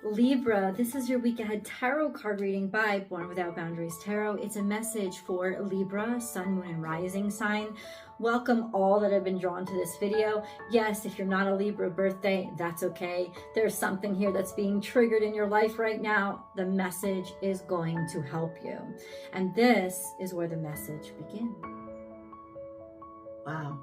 Libra, this is your week ahead tarot card reading by Born Without Boundaries Tarot. It's a message for Libra, sun, moon, and rising sign. Welcome all that have been drawn to this video. Yes, if you're not a Libra birthday, that's okay. There's something here that's being triggered in your life right now. The message is going to help you. And this is where the message begins. Wow.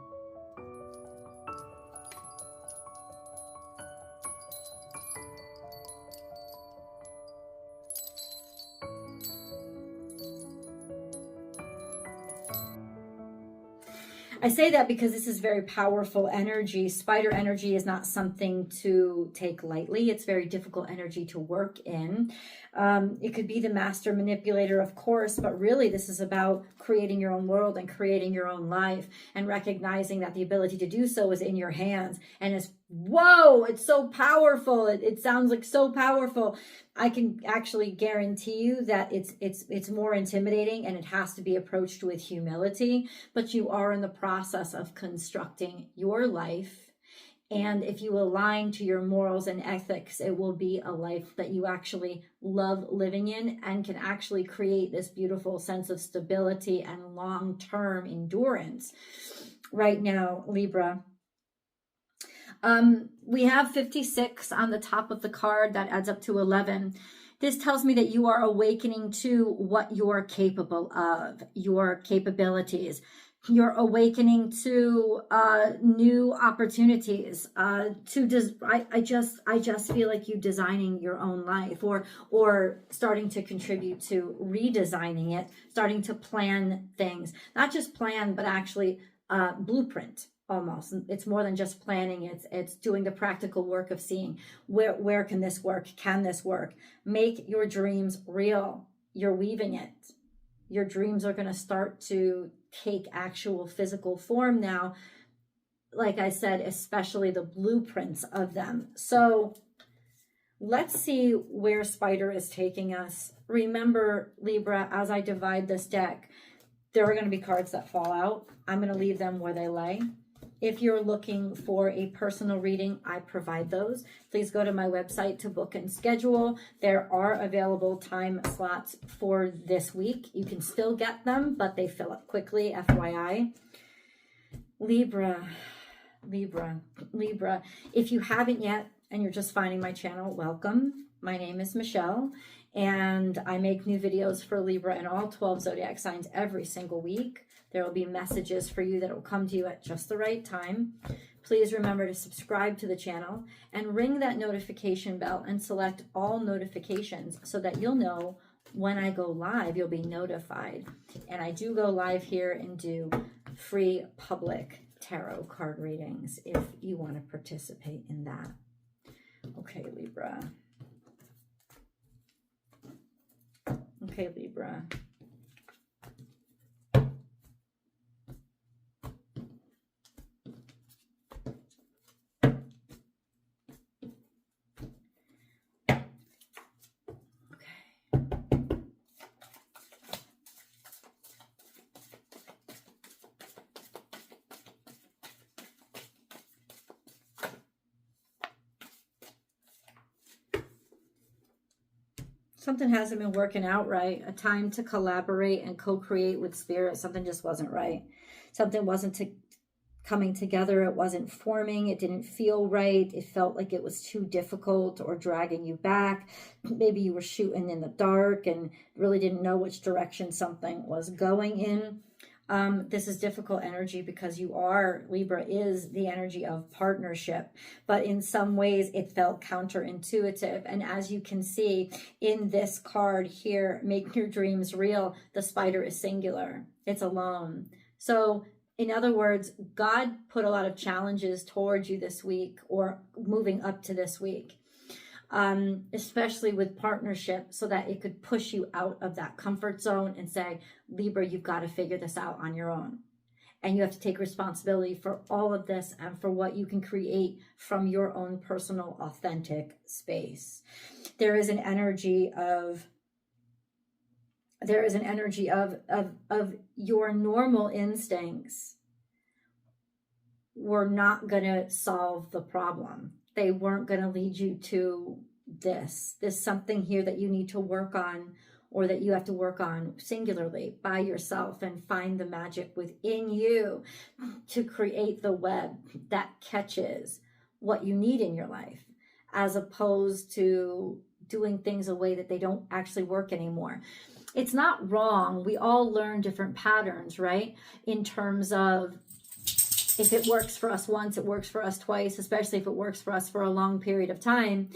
I say that because this is very powerful energy. Spider energy is not something to take lightly. It's very difficult energy to work in. It could be the master manipulator, of course, but really this is about creating your own world and creating your own life and recognizing that the ability to do so is in your hands. And it's, whoa, it's so powerful. It sounds like so powerful. I can actually guarantee you that it's more intimidating and it has to be approached with humility, but you are in the process of constructing your life. And if you align to your morals and ethics, it will be a life that you actually love living in and can actually create this beautiful sense of stability and long-term endurance. Right now, Libra, we have 56 on the top of the card. That adds up to 11. This tells me that you are awakening to what you're capable of, your capabilities. You're awakening to new opportunities. I just feel like you designing your own life, or starting to contribute to redesigning it, starting to plan things, not just plan, but actually blueprint. Almost. It's more than just planning. It's doing the practical work of seeing where can this work? Can this work? Make your dreams real. You're weaving it. Your dreams are going to start to take actual physical form now. Like I said, especially the blueprints of them. So let's see where Spider is taking us. Remember, Libra, as I divide this deck, there are going to be cards that fall out. I'm going to leave them where they lay. If you're looking for a personal reading, I provide those. Please go to my website to book and schedule. There are available time slots for this week. You can still get them, but they fill up quickly, FYI. Libra. If you haven't yet and you're just finding my channel, welcome. My name is Michelle, and I make new videos for Libra and all 12 zodiac signs every single week. There will be messages for you that will come to you at just the right time. Please remember to subscribe to the channel and ring that notification bell and select all notifications so that you'll know when I go live, you'll be notified. And I do go live here and do free public tarot card readings if you want to participate in that. Okay, Libra. Okay, Libra. Something hasn't been working out right. A time to collaborate and co-create with spirit. Something just wasn't right. Something wasn't coming together. It wasn't forming. It didn't feel right. It felt like it was too difficult or dragging you back. Maybe you were shooting in the dark and really didn't know which direction something was going in. This is difficult energy because Libra is the energy of partnership, but in some ways it felt counterintuitive. And as you can see in this card here, make your dreams real, the spider is singular. It's alone. So in other words, God put a lot of challenges towards you this week or moving up to this week. Especially with partnership, so that it could push you out of that comfort zone and say, Libra, you've got to figure this out on your own. And you have to take responsibility for all of this and for what you can create from your own personal, authentic space. There is an energy of your normal instincts were not going to solve the problem. They weren't going to lead you to this. There's something here that you need to work on, or that you have to work on singularly by yourself, and find the magic within you to create the web that catches what you need in your life, as opposed to doing things a way that they don't actually work anymore. It's not wrong. We all learn different patterns, right? In terms of, if it works for us once, it works for us twice, especially if it works for us for a long period of time.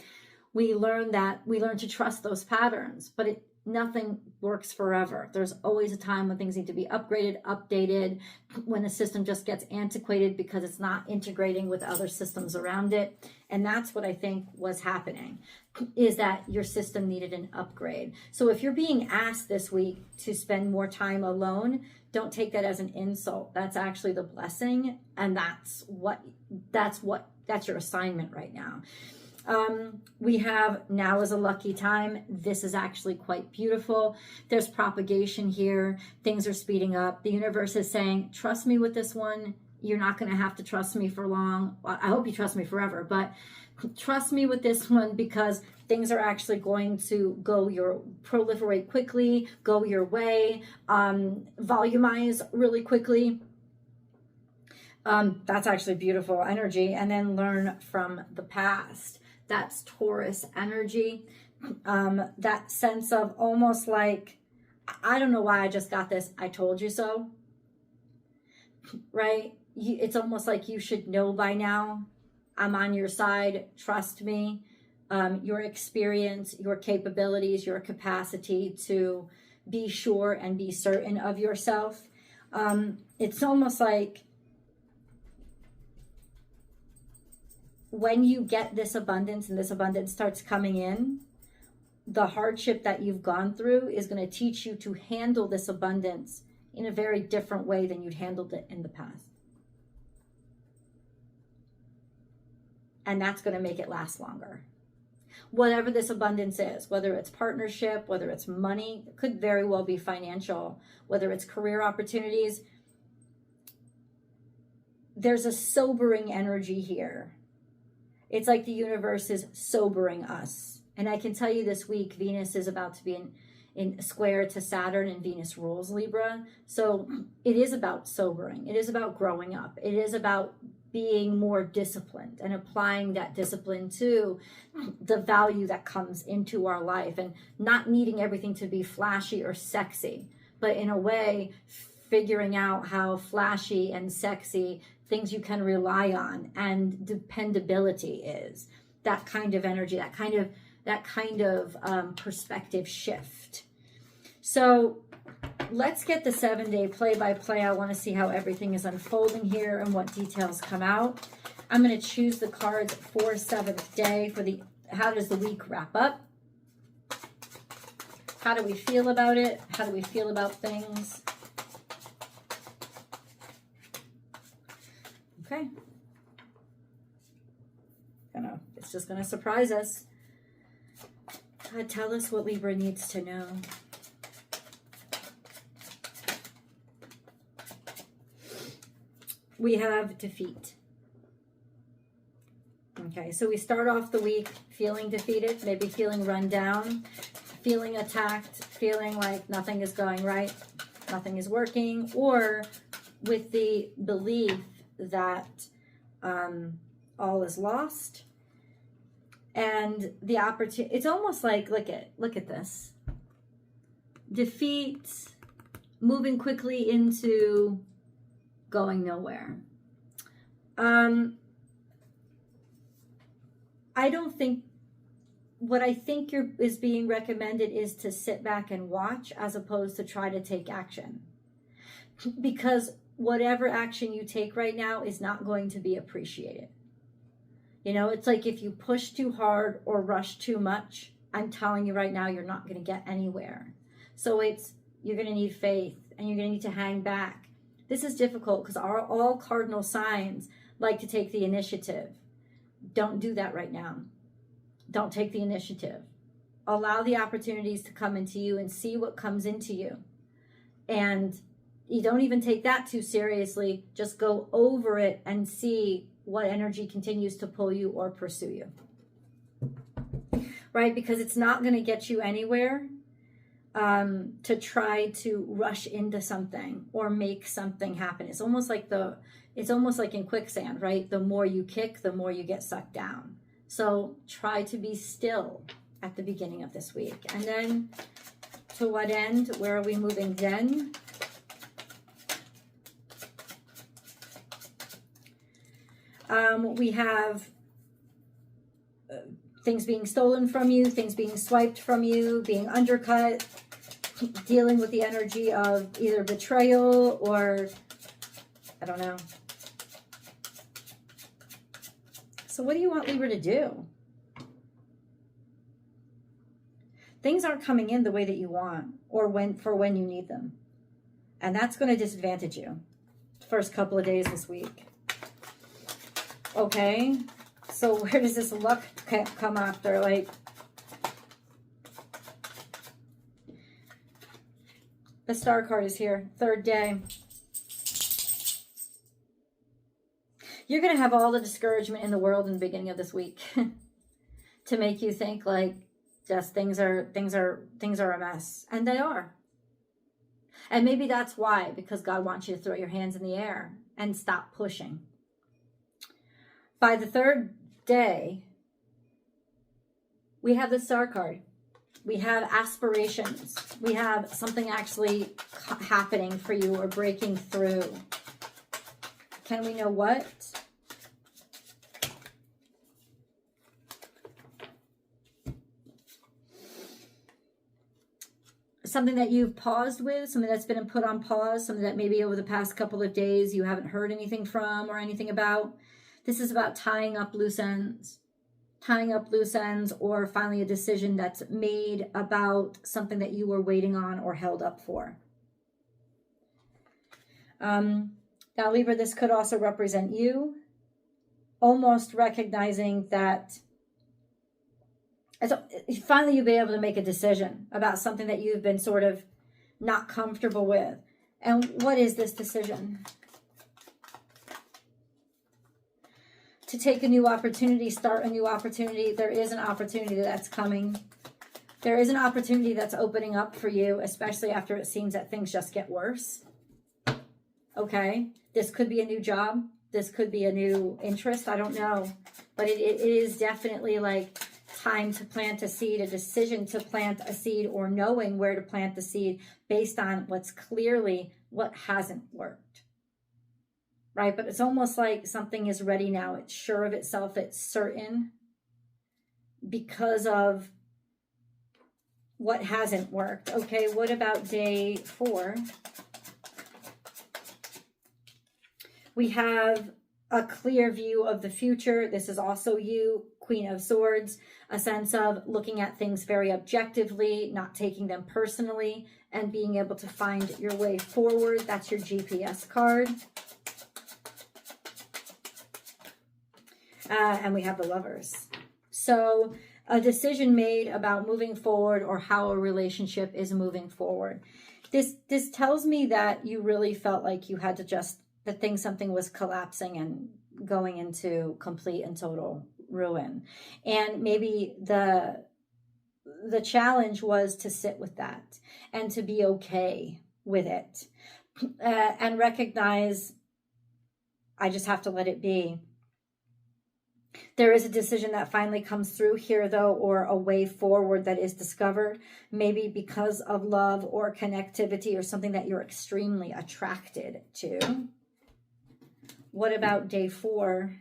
We learn to trust those patterns, but nothing works forever. There's always a time when things need to be upgraded, updated, when the system just gets antiquated because it's not integrating with other systems around it. And that's what I think was happening, is that your system needed an upgrade. So if you're being asked this week to spend more time alone, don't take that as an insult. That's actually the blessing, and that's your assignment right now. We have now is a lucky time. This is actually quite beautiful. There's propagation here. Things are speeding up. The universe is saying, trust me with this one. You're not going to have to trust me for long. Well, I hope you trust me forever, but trust me with this one, because things are actually going to proliferate quickly, go your way, volumize really quickly. That's actually beautiful energy. And then learn from the past. That's Taurus energy. That sense of almost like, I don't know why I just got this, I told you so, right? It's almost like you should know by now. I'm on your side, trust me. Your experience, your capabilities, your capacity to be sure and be certain of yourself. It's almost like, when you get this abundance and this abundance starts coming in, the hardship that you've gone through is going to teach you to handle this abundance in a very different way than you'd handled it in the past. And that's going to make it last longer. Whatever this abundance is, whether it's partnership, whether it's money, it could very well be financial, whether it's career opportunities. There's a sobering energy here. It's like the universe is sobering us. And I can tell you this week, Venus is about to be in square to Saturn, and Venus rules Libra. So it is about sobering. It is about growing up. It is about being more disciplined and applying that discipline to the value that comes into our life, and not needing everything to be flashy or sexy, but in a way, figuring out how flashy and sexy things you can rely on and dependability is. That kind of energy, that kind of perspective shift. So let's get the 7-day play-by-play. I want to see how everything is unfolding here and what details come out. I'm going to choose the cards for 7th day for how does the week wrap up? How do we feel about it? How do we feel about things? Okay. It's just going to surprise us. God, tell us what Libra needs to know. We have defeat. Okay, so we start off the week feeling defeated, maybe feeling run down, feeling attacked, feeling like nothing is going right, nothing is working, or with the belief that all is lost. And the opportunity, it's almost like, look at this. Defeat, moving quickly into going nowhere. I don't think, what I think is being recommended is to sit back and watch, as opposed to try to take action. Because whatever action you take right now is not going to be appreciated. You know, it's like if you push too hard or rush too much, I'm telling you right now, you're not going to get anywhere. So you're going to need faith, and you're going to need to hang back. This is difficult because all cardinal signs like to take the initiative. Don't do that right now. Don't take the initiative. Allow the opportunities to come into you and see what comes into you. And you don't even take that too seriously. Just go over it and see what energy continues to pull you or pursue you. right? Because it's not going to get you anywhere to try to rush into something or make something happen. It's almost like in quicksand, right? The more you kick, the more you get sucked down. So try to be still at the beginning of this week. And then to what end? Where are we moving then? We have things being stolen from you, things being swiped from you, being undercut, dealing with the energy of either betrayal or, I don't know. So what do you want Libra to do? Things aren't coming in the way that you want or when you need them. And that's going to disadvantage you the first couple of days this week. Okay, so where does this luck come after? Like, the Star card is here, third day. You're going to have all the discouragement in the world in the beginning of this week to make you think like just things are a mess, and they are. And maybe that's why, because God wants you to throw your hands in the air and stop pushing. By the third day, we have the Star card. We have aspirations. We have something actually happening for you or breaking through. Can we know what? Something that you've paused with, something that's been put on pause, something that maybe over the past couple of days you haven't heard anything from or anything about. This is about tying up loose ends. Tying up loose ends, or finally a decision that's made about something that you were waiting on or held up for. Now, Libra, this could also represent you almost recognizing that finally you'll be able to make a decision about something that you've been sort of not comfortable with. And what is this decision? To take a new opportunity, start a new opportunity. There is an opportunity that's coming. There is an opportunity that's opening up for you, especially after it seems that things just get worse. Okay? This could be a new job. This could be a new interest. I don't know. But it is definitely like time to plant a seed, a decision to plant a seed, or knowing where to plant the seed based on what's clearly what hasn't worked. Right? But it's almost like something is ready now. It's sure of itself. It's certain because of what hasn't worked. Okay, what about day 4? We have a clear view of the future. This is also you, Queen of Swords, a sense of looking at things very objectively, not taking them personally, and being able to find your way forward. That's your GPS card. And we have the Lovers. So a decision made about moving forward or how a relationship is moving forward. This tells me that you really felt like you had to something was collapsing and going into complete and total ruin. And maybe the challenge was to sit with that and to be okay with it and recognize, I just have to let it be. There is a decision that finally comes through here, though, or a way forward that is discovered, maybe because of love or connectivity or something that you're extremely attracted to. What about day 4?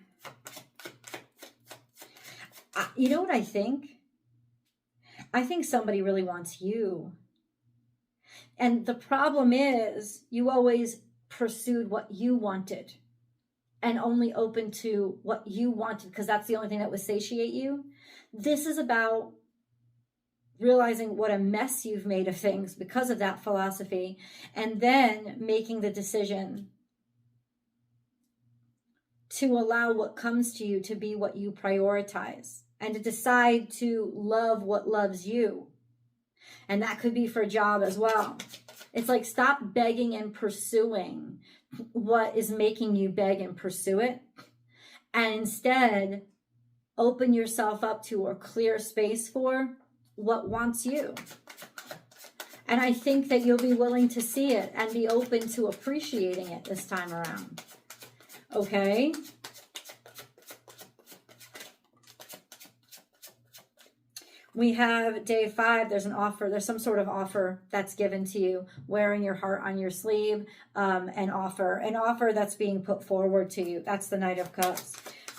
You know what I think? I think somebody really wants you. And the problem is you always pursued what you wanted. And only open to what you wanted because that's the only thing that would satiate you. This is about realizing what a mess you've made of things because of that philosophy, and then making the decision to allow what comes to you to be what you prioritize and to decide to love what loves you. And that could be for a job as well. It's like, stop begging and pursuing what is making you beg and pursue it. And instead, open yourself up to or clear space for what wants you. And I think that you'll be willing to see it and be open to appreciating it this time around. Okay? We have day 5. There's an offer. There's some sort of offer that's given to you. Wearing your heart on your sleeve. An offer that's being put forward to you. That's the Knight of Cups.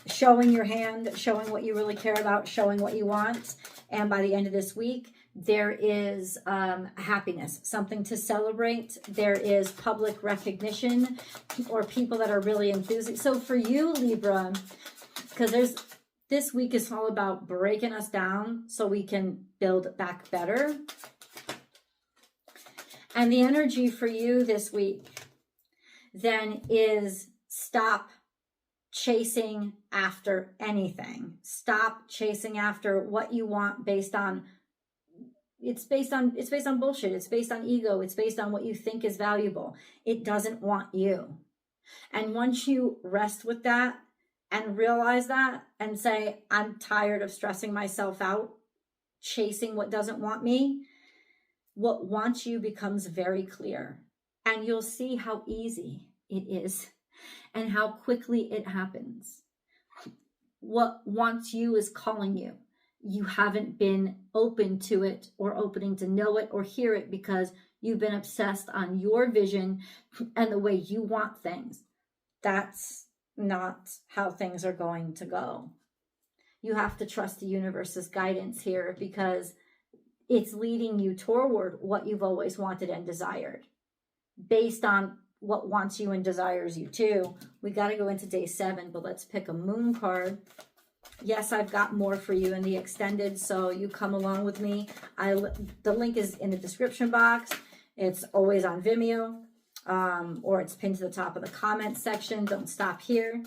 Showing your hand, showing what you really care about, showing what you want. And by the end of this week, there is happiness, something to celebrate. There is public recognition or people that are really enthusiastic. So for you, Libra, because this week is all about breaking us down so we can build back better. And the energy for you this week then is stop chasing after anything. Stop chasing after what you want based on bullshit. It's based on ego. It's based on what you think is valuable. It doesn't want you. And once you rest with that and realize that and say, I'm tired of stressing myself out, chasing what doesn't want me, what wants you becomes very clear. And you'll see how easy it is and how quickly it happens. What wants you is calling you. You haven't been open to it or opening to know it or hear it because you've been obsessed on your vision and the way you want things. That's not how things are going to go. You have to trust the universe's guidance here because it's leading you toward what you've always wanted and desired based on what wants you and desires you too. We got to go into day 7, but let's pick a moon card. Yes, I've got more for you in the extended, so you come along with me. The link is in the description box. It's always on Vimeo, or it's pinned to the top of the comment section. Don't stop here.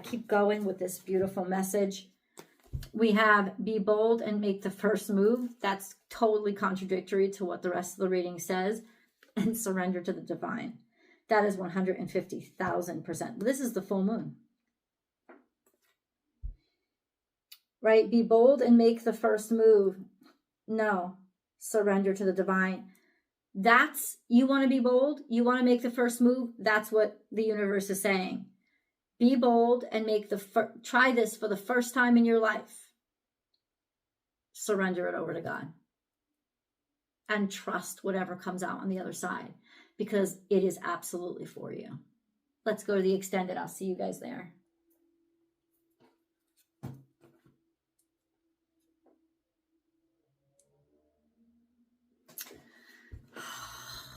Keep going with this beautiful message. We have be bold and make the first move. That's totally contradictory to what the rest of the reading says. And surrender to the divine. That is 150,000%. This is the full moon. Right? Be bold and make the first move. No. Surrender to the divine. You want to be bold? You want to make the first move? That's what the universe is saying. Be bold and try this for the first time in your life. Surrender it over to God. And trust whatever comes out on the other side because it is absolutely for you. Let's go to the extended. I'll see you guys there.